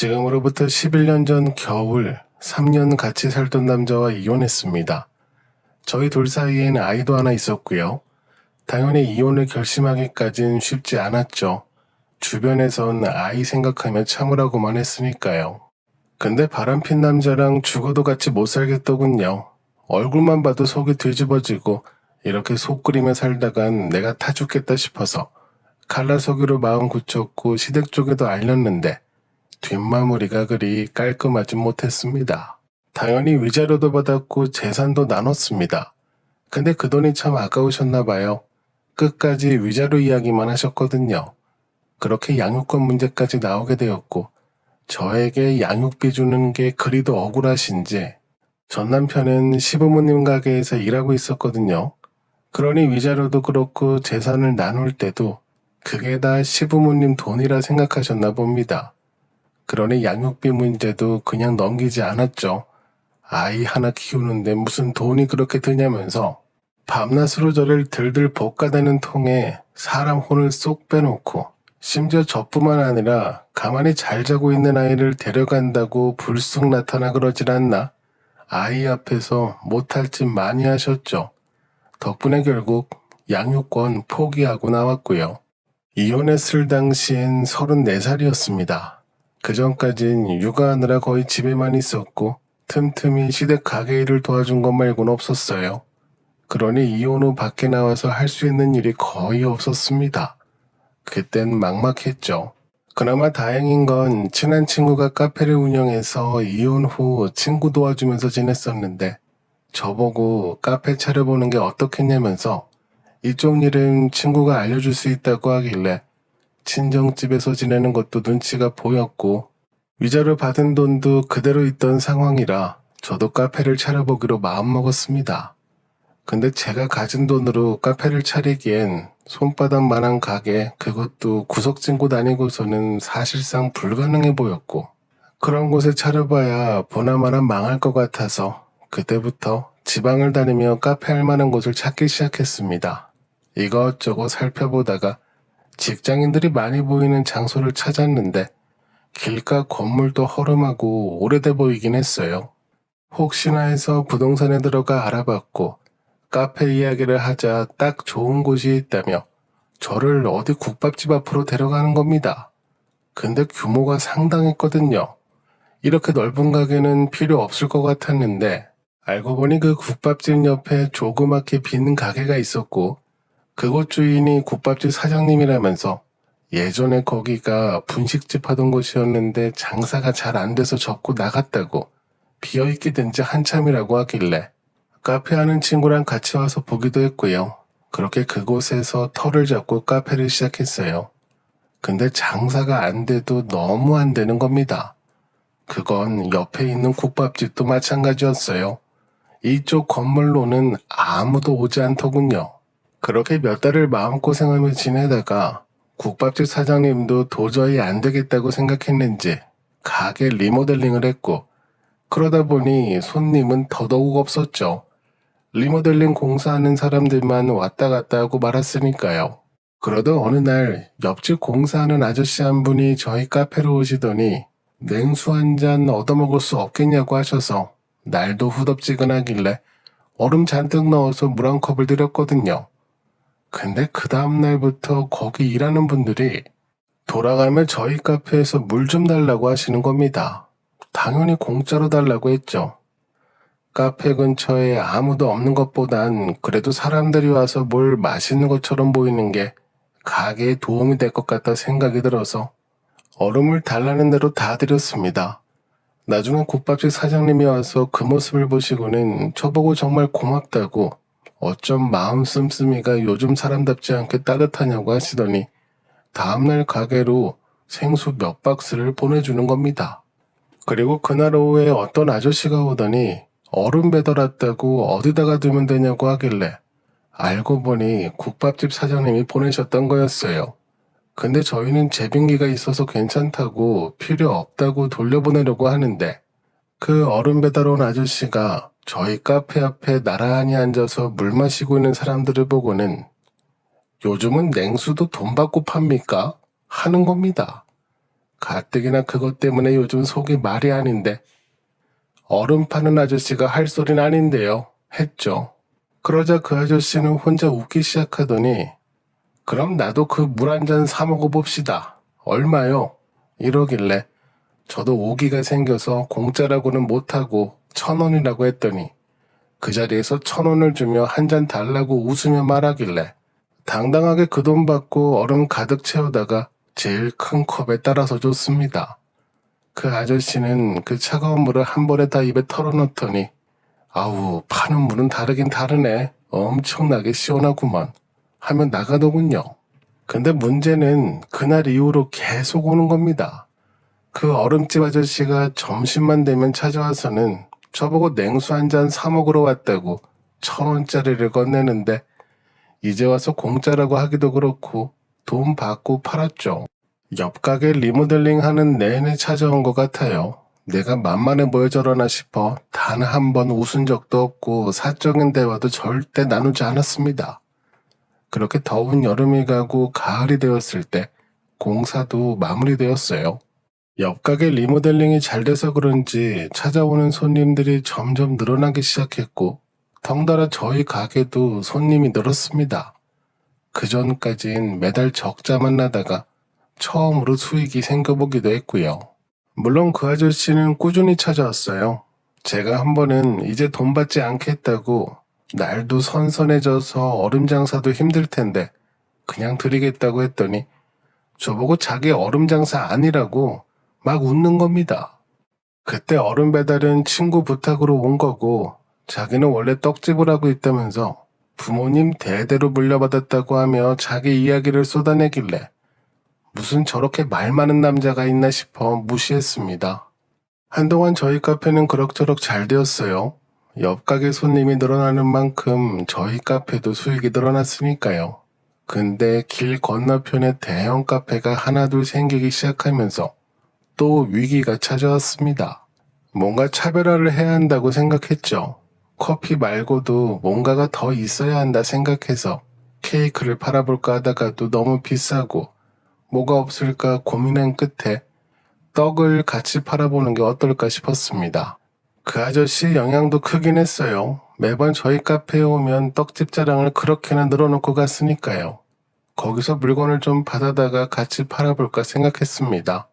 지금으로부터 11년 전 겨울 3년 같이 살던 남자와 이혼했습니다. 저희 둘 사이엔 아이도 하나 있었고요. 당연히 이혼을 결심하기까진 쉽지 않았죠. 주변에선 아이 생각하며 참으라고만 했으니까요. 근데 바람핀 남자랑 죽어도 같이 못 살겠더군요. 얼굴만 봐도 속이 뒤집어지고 이렇게 속 끓이며 살다간 내가 타 죽겠다 싶어서 칼라속이로 마음 굳혔고 시댁 쪽에도 알렸는데 뒷마무리가 그리 깔끔하지 못했습니다. 당연히 위자료도 받았고 재산도 나눴습니다. 근데 그 돈이 참 아까우셨나 봐요. 끝까지 위자료 이야기만 하셨거든요. 그렇게 양육권 문제까지 나오게 되었고 저에게 양육비 주는 게 그리도 억울하신지 전 남편은 시부모님 가게에서 일하고 있었거든요. 그러니 위자료도 그렇고 재산을 나눌 때도 그게 다 시부모님 돈이라 생각하셨나 봅니다. 그러니 양육비 문제도 그냥 넘기지 않았죠. 아이 하나 키우는데 무슨 돈이 그렇게 드냐면서 밤낮으로 저를 들들 볶아대는 통에 사람 혼을 쏙 빼놓고 심지어 저뿐만 아니라 가만히 잘 자고 있는 아이를 데려간다고 불쑥 나타나 그러질 않나. 아이 앞에서 못할 짓 많이 하셨죠. 덕분에 결국 양육권 포기하고 나왔고요. 이혼했을 당시엔 34살이었습니다. 그전까진 육아하느라 거의 집에만 있었고 틈틈이 시댁 가게 일을 도와준 것 말고는 없었어요. 그러니 이혼 후 밖에 나와서 할 수 있는 일이 거의 없었습니다. 그땐 막막했죠. 그나마 다행인 건 친한 친구가 카페를 운영해서 이혼 후 친구 도와주면서 지냈었는데 저보고 카페 차려보는 게 어떻겠냐면서 이쪽 일은 친구가 알려줄 수 있다고 하길래 친정집에서 지내는 것도 눈치가 보였고 위자료 받은 돈도 그대로 있던 상황이라 저도 카페를 차려보기로 마음먹었습니다. 근데 제가 가진 돈으로 카페를 차리기엔 손바닥만한 가게 그것도 구석진 곳 아니고서는 사실상 불가능해 보였고 그런 곳에 차려봐야 보나마나 망할 것 같아서 그때부터 지방을 다니며 카페 할 만한 곳을 찾기 시작했습니다. 이것저것 살펴보다가 직장인들이 많이 보이는 장소를 찾았는데 길가 건물도 허름하고 오래돼 보이긴 했어요. 혹시나 해서 부동산에 들어가 알아봤고 카페 이야기를 하자 딱 좋은 곳이 있다며 저를 어디 국밥집 앞으로 데려가는 겁니다. 근데 규모가 상당했거든요. 이렇게 넓은 가게는 필요 없을 것 같았는데 알고 보니 그 국밥집 옆에 조그맣게 빈 가게가 있었고 그곳 주인이 국밥집 사장님이라면서 예전에 거기가 분식집 하던 곳이었는데 장사가 잘 안 돼서 접고 나갔다고 비어있게 된 지 한참이라고 하길래 카페 하는 친구랑 같이 와서 보기도 했고요. 그렇게 그곳에서 터를 잡고 카페를 시작했어요. 근데 장사가 안 돼도 너무 안 되는 겁니다. 그건 옆에 있는 국밥집도 마찬가지였어요. 이쪽 건물로는 아무도 오지 않더군요. 그렇게 몇 달을 마음고생하며 지내다가 국밥집 사장님도 도저히 안 되겠다고 생각했는지 가게 리모델링을 했고 그러다 보니 손님은 더더욱 없었죠. 리모델링 공사하는 사람들만 왔다 갔다 하고 말았으니까요. 그러던 어느 날 옆집 공사하는 아저씨 한 분이 저희 카페로 오시더니 냉수 한 잔 얻어먹을 수 없겠냐고 하셔서 날도 후덥지근하길래 얼음 잔뜩 넣어서 물 한 컵을 드렸거든요. 근데 그 다음날부터 거기 일하는 분들이 돌아가면 저희 카페에서 물 좀 달라고 하시는 겁니다. 당연히 공짜로 달라고 했죠. 카페 근처에 아무도 없는 것보단 그래도 사람들이 와서 뭘 마시는 것처럼 보이는 게 가게에 도움이 될 것 같다 생각이 들어서 얼음을 달라는 대로 다 드렸습니다. 나중에 국밥집 사장님이 와서 그 모습을 보시고는 저보고 정말 고맙다고 어쩜 마음 씀씀이가 요즘 사람답지 않게 따뜻하냐고 하시더니 다음날 가게로 생수 몇 박스를 보내주는 겁니다. 그리고 그날 오후에 어떤 아저씨가 오더니 얼음 배달 왔다고 어디다가 두면 되냐고 하길래 알고 보니 국밥집 사장님이 보내셨던 거였어요. 근데 저희는 제빙기가 있어서 괜찮다고 필요 없다고 돌려보내려고 하는데 그 얼음 배달 온 아저씨가 저희 카페 앞에 나란히 앉아서 물 마시고 있는 사람들을 보고는 요즘은 냉수도 돈 받고 팝니까? 하는 겁니다. 가뜩이나 그것 때문에 요즘 속이 말이 아닌데 얼음 파는 아저씨가 할 소린 아닌데요. 했죠. 그러자 그 아저씨는 혼자 웃기 시작하더니 그럼 나도 그 물 한 잔 사 먹어봅시다. 얼마요? 이러길래 저도 오기가 생겨서 공짜라고는 못하고 1,000원이라고 했더니 그 자리에서 1,000원을 주며 한 잔 달라고 웃으며 말하길래 당당하게 그 돈 받고 얼음 가득 채우다가 제일 큰 컵에 따라서 줬습니다. 그 아저씨는 그 차가운 물을 한 번에 다 입에 털어넣더니 아우 파는 물은 다르긴 다르네. 엄청나게 시원하구먼. 하면 나가더군요. 근데 문제는 그날 이후로 계속 오는 겁니다. 그 얼음집 아저씨가 점심만 되면 찾아와서는 저보고 냉수 한 잔 사 먹으러 왔다고 1,000원짜리를 건네는데 이제 와서 공짜라고 하기도 그렇고 돈 받고 팔았죠. 옆 가게 리모델링 하는 내내 찾아온 것 같아요. 내가 만만해 보여 저러나 싶어 단 한 번 웃은 적도 없고 사적인 대화도 절대 나누지 않았습니다. 그렇게 더운 여름이 가고 가을이 되었을 때 공사도 마무리되었어요. 옆 가게 리모델링이 잘 돼서 그런지 찾아오는 손님들이 점점 늘어나기 시작했고 덩달아 저희 가게도 손님이 늘었습니다. 그전까진 매달 적자만 나다가 처음으로 수익이 생겨보기도 했고요. 물론 그 아저씨는 꾸준히 찾아왔어요. 제가 한 번은 이제 돈 받지 않겠다고 날도 선선해져서 얼음 장사도 힘들 텐데 그냥 드리겠다고 했더니 저보고 자기 얼음 장사 아니라고 막 웃는 겁니다. 그때 얼음 배달은 친구 부탁으로 온 거고 자기는 원래 떡집을 하고 있다면서 부모님 대대로 물려받았다고 하며 자기 이야기를 쏟아내길래 무슨 저렇게 말 많은 남자가 있나 싶어 무시했습니다. 한동안 저희 카페는 그럭저럭 잘 되었어요. 옆 가게 손님이 늘어나는 만큼 저희 카페도 수익이 늘어났으니까요. 근데 길 건너편에 대형 카페가 하나둘 생기기 시작하면서 또 위기가 찾아왔습니다. 뭔가 차별화를 해야 한다고 생각했죠. 커피 말고도 뭔가가 더 있어야 한다 생각해서 케이크를 팔아볼까 하다가도 너무 비싸고 뭐가 없을까 고민한 끝에 떡을 같이 팔아보는 게 어떨까 싶었습니다. 그 아저씨 영향도 크긴 했어요. 매번 저희 카페에 오면 떡집 자랑을 그렇게나 늘어놓고 갔으니까요. 거기서 물건을 좀 받아다가 같이 팔아볼까 생각했습니다.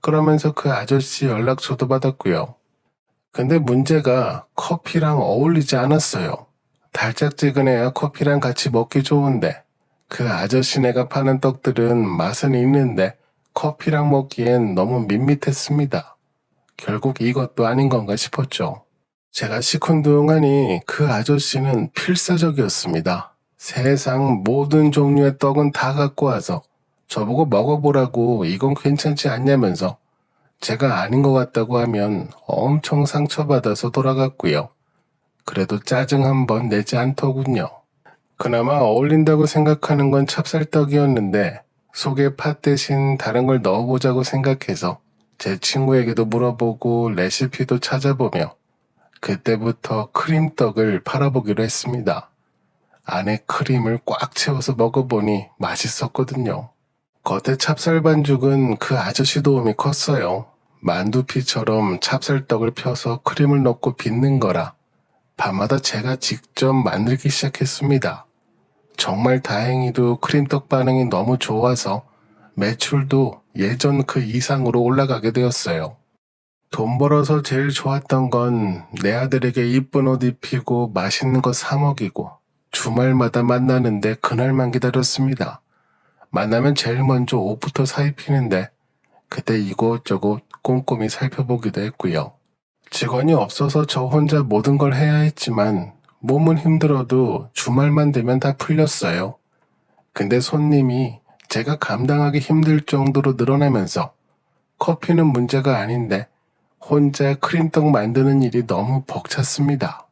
그러면서 그 아저씨 연락처도 받았고요. 근데 문제가 커피랑 어울리지 않았어요. 달짝지근해야 커피랑 같이 먹기 좋은데 그 아저씨네가 파는 떡들은 맛은 있는데 커피랑 먹기엔 너무 밋밋했습니다. 결국 이것도 아닌 건가 싶었죠. 제가 시큰둥하니 그 아저씨는 필사적이었습니다. 세상 모든 종류의 떡은 다 갖고 와서 저보고 먹어보라고 이건 괜찮지 않냐면서 제가 아닌 것 같다고 하면 엄청 상처받아서 돌아갔고요. 그래도 짜증 한번 내지 않더군요. 그나마 어울린다고 생각하는 건 찹쌀떡이었는데 속에 팥 대신 다른 걸 넣어보자고 생각해서 제 친구에게도 물어보고 레시피도 찾아보며 그때부터 크림떡을 팔아보기로 했습니다. 안에 크림을 꽉 채워서 먹어보니 맛있었거든요. 겉에 찹쌀 반죽은 그 아저씨 도움이 컸어요. 만두피처럼 찹쌀떡을 펴서 크림을 넣고 빚는 거라 밤마다 제가 직접 만들기 시작했습니다. 정말 다행히도 크림떡 반응이 너무 좋아서 매출도 예전 그 이상으로 올라가게 되었어요. 돈 벌어서 제일 좋았던 건 내 아들에게 이쁜 옷 입히고 맛있는 거 사 먹이고 주말마다 만나는데 그날만 기다렸습니다. 만나면 제일 먼저 옷부터 사 입히는데 그때 이곳저곳 꼼꼼히 살펴보기도 했고요. 직원이 없어서 저 혼자 모든 걸 해야 했지만 몸은 힘들어도 주말만 되면 다 풀렸어요. 근데 손님이 제가 감당하기 힘들 정도로 늘어나면서 커피는 문제가 아닌데 혼자 크림떡 만드는 일이 너무 벅찼습니다.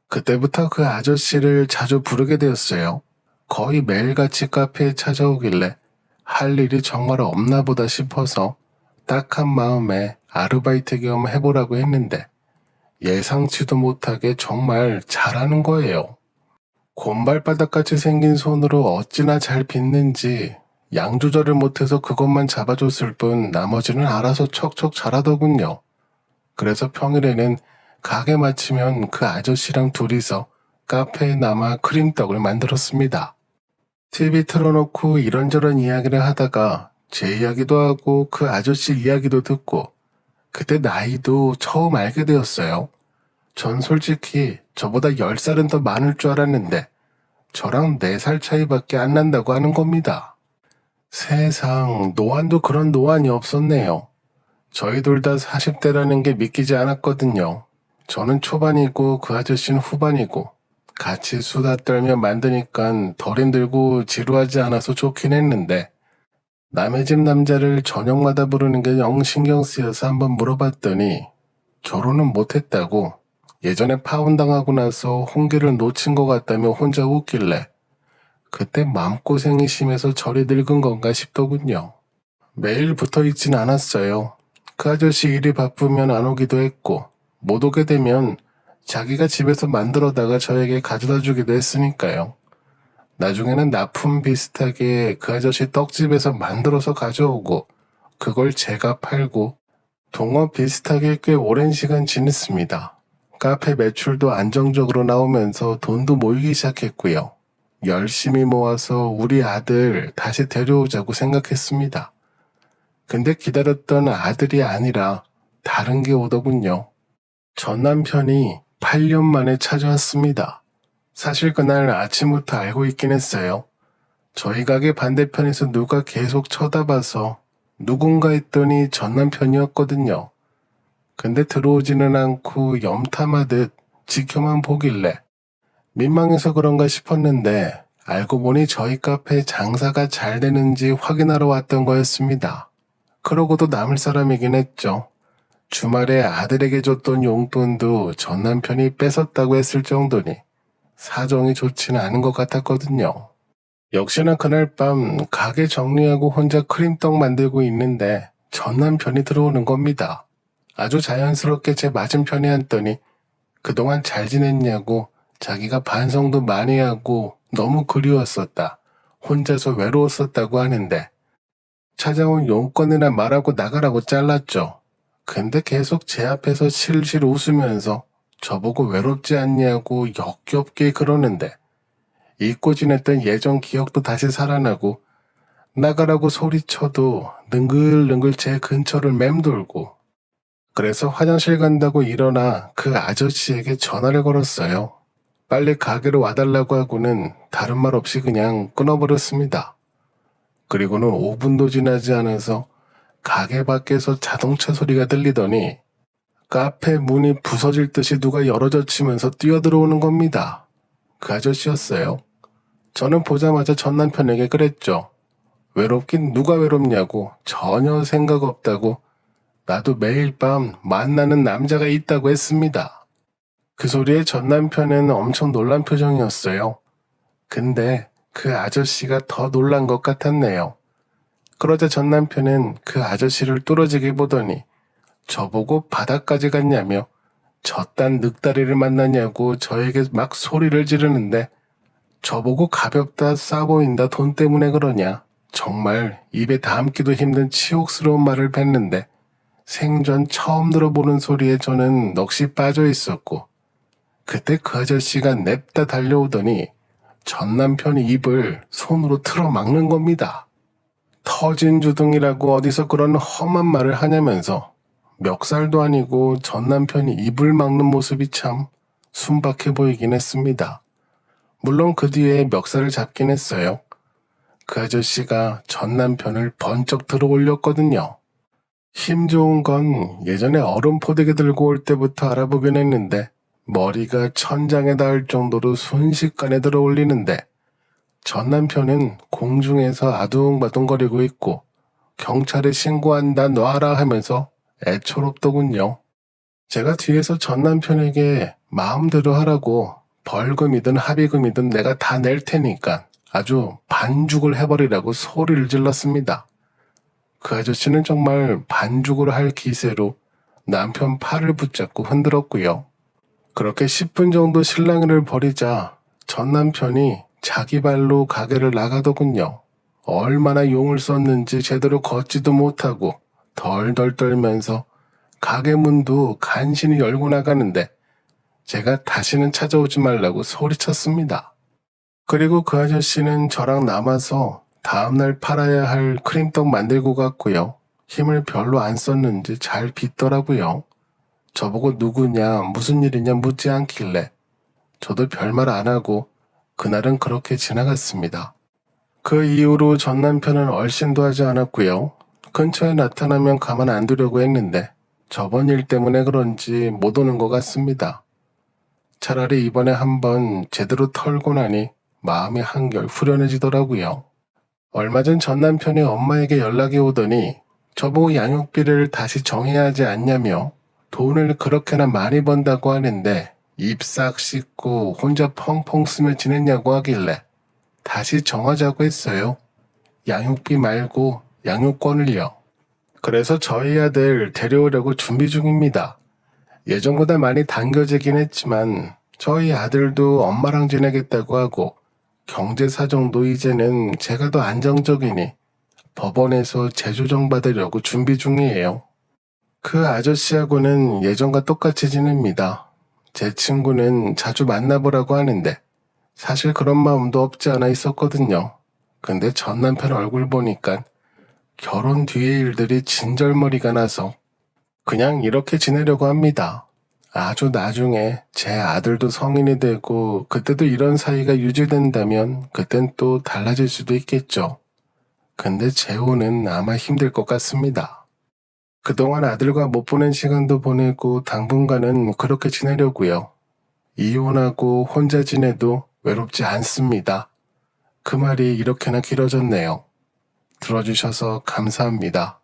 그때부터 그 아저씨를 자주 부르게 되었어요. 거의 매일같이 카페에 찾아오길래 할 일이 정말 없나 보다 싶어서 딱한 마음에 아르바이트 겸 해보라고 했는데 예상치도 못하게 정말 잘하는 거예요. 곰발바닥같이 생긴 손으로 어찌나 잘 빚는지 양 조절을 못해서 그것만 잡아줬을 뿐 나머지는 알아서 척척 잘하더군요. 그래서 평일에는 가게 마치면 그 아저씨랑 둘이서 카페에 남아 크림떡을 만들었습니다. TV 틀어놓고 이런저런 이야기를 하다가 제 이야기도 하고 그 아저씨 이야기도 듣고 그때 나이도 처음 알게 되었어요. 전 솔직히 저보다 10살은 더 많을 줄 알았는데 저랑 4살 차이밖에 안 난다고 하는 겁니다. 세상, 노안도 그런 노안이 없었네요. 저희 둘 다 40대라는 게 믿기지 않았거든요. 저는 초반이고 그 아저씨는 후반이고 같이 수다 떨며 만드니까 덜 힘들고 지루하지 않아서 좋긴 했는데 남의 집 남자를 저녁마다 부르는 게 영 신경 쓰여서 한번 물어봤더니 결혼은 못했다고 예전에 파혼당하고 나서 홍기를 놓친 것 같다며 혼자 웃길래 그때 마음고생이 심해서 저리 늙은 건가 싶더군요. 매일 붙어있진 않았어요. 그 아저씨 일이 바쁘면 안 오기도 했고 못 오게 되면 자기가 집에서 만들어다가 저에게 가져다 주기도 했으니까요. 나중에는 납품 비슷하게 그 아저씨 떡집에서 만들어서 가져오고 그걸 제가 팔고 동업 비슷하게 꽤 오랜 시간 지냈습니다. 카페 매출도 안정적으로 나오면서 돈도 모이기 시작했고요. 열심히 모아서 우리 아들 다시 데려오자고 생각했습니다. 근데 기다렸던 아들이 아니라 다른 게 오더군요. 전 남편이 8년 만에 찾아왔습니다. 사실 그날 아침부터 알고 있긴 했어요. 저희 가게 반대편에서 누가 계속 쳐다봐서 누군가 했더니 전 남편이었거든요. 근데 들어오지는 않고 염탐하듯 지켜만 보길래 민망해서 그런가 싶었는데 알고 보니 저희 카페 장사가 잘 되는지 확인하러 왔던 거였습니다. 그러고도 남을 사람이긴 했죠. 주말에 아들에게 줬던 용돈도 전 남편이 뺏었다고 했을 정도니 사정이 좋지는 않은 것 같았거든요. 역시나 그날 밤 가게 정리하고 혼자 크림떡 만들고 있는데 전 남편이 들어오는 겁니다. 아주 자연스럽게 제 맞은편에 앉더니 그동안 잘 지냈냐고 자기가 반성도 많이 하고 너무 그리웠었다. 혼자서 외로웠었다고 하는데 찾아온 용건이나 말하고 나가라고 잘랐죠. 근데 계속 제 앞에서 실실 웃으면서 저보고 외롭지 않냐고 역겹게 그러는데 잊고 지냈던 예전 기억도 다시 살아나고 나가라고 소리쳐도 능글능글 제 근처를 맴돌고 그래서 화장실 간다고 일어나 그 아저씨에게 전화를 걸었어요. 빨리 가게로 와달라고 하고는 다른 말 없이 그냥 끊어버렸습니다. 그리고는 5분도 지나지 않아서 가게 밖에서 자동차 소리가 들리더니 카페 문이 부서질 듯이 누가 열어젖히면서 뛰어들어오는 겁니다. 그 아저씨였어요. 저는 보자마자 전 남편에게 그랬죠. 외롭긴 누가 외롭냐고, 전혀 생각 없다고, 나도 매일 밤 만나는 남자가 있다고 했습니다. 그 소리에 전 남편은 엄청 놀란 표정이었어요. 근데 그 아저씨가 더 놀란 것 같았네요. 그러자 전 남편은 그 아저씨를 뚫어지게 보더니 저보고 바다까지 갔냐며 저딴 늑다리를 만나냐고 저에게 막 소리를 지르는데 저보고 가볍다 싸 보인다 돈 때문에 그러냐. 정말 입에 담기도 힘든 치욕스러운 말을 뱉는데 생전 처음 들어보는 소리에 저는 넋이 빠져 있었고 그때 그 아저씨가 냅다 달려오더니 전 남편이 입을 손으로 틀어 막는 겁니다. 터진 주둥이라고 어디서 그런 험한 말을 하냐면서 멱살도 아니고 전 남편이 입을 막는 모습이 참 순박해 보이긴 했습니다. 물론 그 뒤에 멱살을 잡긴 했어요. 그 아저씨가 전 남편을 번쩍 들어 올렸거든요. 힘 좋은 건 예전에 얼음 포대기 들고 올 때부터 알아보긴 했는데 머리가 천장에 닿을 정도로 순식간에 들어 올리는데 전 남편은 공중에서 아둥바둥거리고 있고 경찰에 신고한다 놔라 하면서 애처롭더군요. 제가 뒤에서 전 남편에게 마음대로 하라고 벌금이든 합의금이든 내가 다 낼 테니까 아주 반죽을 해버리라고 소리를 질렀습니다. 그 아저씨는 정말 반죽을 할 기세로 남편 팔을 붙잡고 흔들었고요. 그렇게 10분 정도 실랑이를 벌이자 전 남편이 자기 발로 가게를 나가더군요. 얼마나 용을 썼는지 제대로 걷지도 못하고 덜덜 떨면서 가게 문도 간신히 열고 나가는데 제가 다시는 찾아오지 말라고 소리쳤습니다. 그리고 그 아저씨는 저랑 남아서 다음날 팔아야 할 크림떡 만들고 갔고요. 힘을 별로 안 썼는지 잘 빚더라고요. 저보고 누구냐, 무슨 일이냐 묻지 않길래 저도 별말 안 하고 그날은 그렇게 지나갔습니다. 그 이후로 전 남편은 얼씬도 하지 않았고요. 근처에 나타나면 가만 안 두려고 했는데 저번 일 때문에 그런지 못 오는 것 같습니다. 차라리 이번에 한번 제대로 털고 나니 마음이 한결 후련해지더라고요. 얼마 전 전 남편이 엄마에게 연락이 오더니 저보고 양육비를 다시 정해야 하지 않냐며 돈을 그렇게나 많이 번다고 하는데 입 싹 씻고 혼자 펑펑 쓰며 지냈냐고 하길래 다시 정하자고 했어요. 양육비 말고 양육권을요. 그래서 저희 아들 데려오려고 준비 중입니다. 예전보다 많이 당겨지긴 했지만 저희 아들도 엄마랑 지내겠다고 하고 경제 사정도 이제는 제가 더 안정적이니 법원에서 재조정 받으려고 준비 중이에요. 그 아저씨하고는 예전과 똑같이 지냅니다. 제 친구는 자주 만나보라고 하는데 사실 그런 마음도 없지 않아 있었거든요. 근데 전 남편 얼굴 보니까 결혼 뒤의 일들이 진절머리가 나서 그냥 이렇게 지내려고 합니다. 아주 나중에 제 아들도 성인이 되고 그때도 이런 사이가 유지된다면 그땐 또 달라질 수도 있겠죠. 근데 재혼은 아마 힘들 것 같습니다. 그동안 아들과 못 보낸 시간도 보내고 당분간은 그렇게 지내려고요. 이혼하고 혼자 지내도 외롭지 않습니다. 그 말이 이렇게나 길어졌네요. 들어주셔서 감사합니다.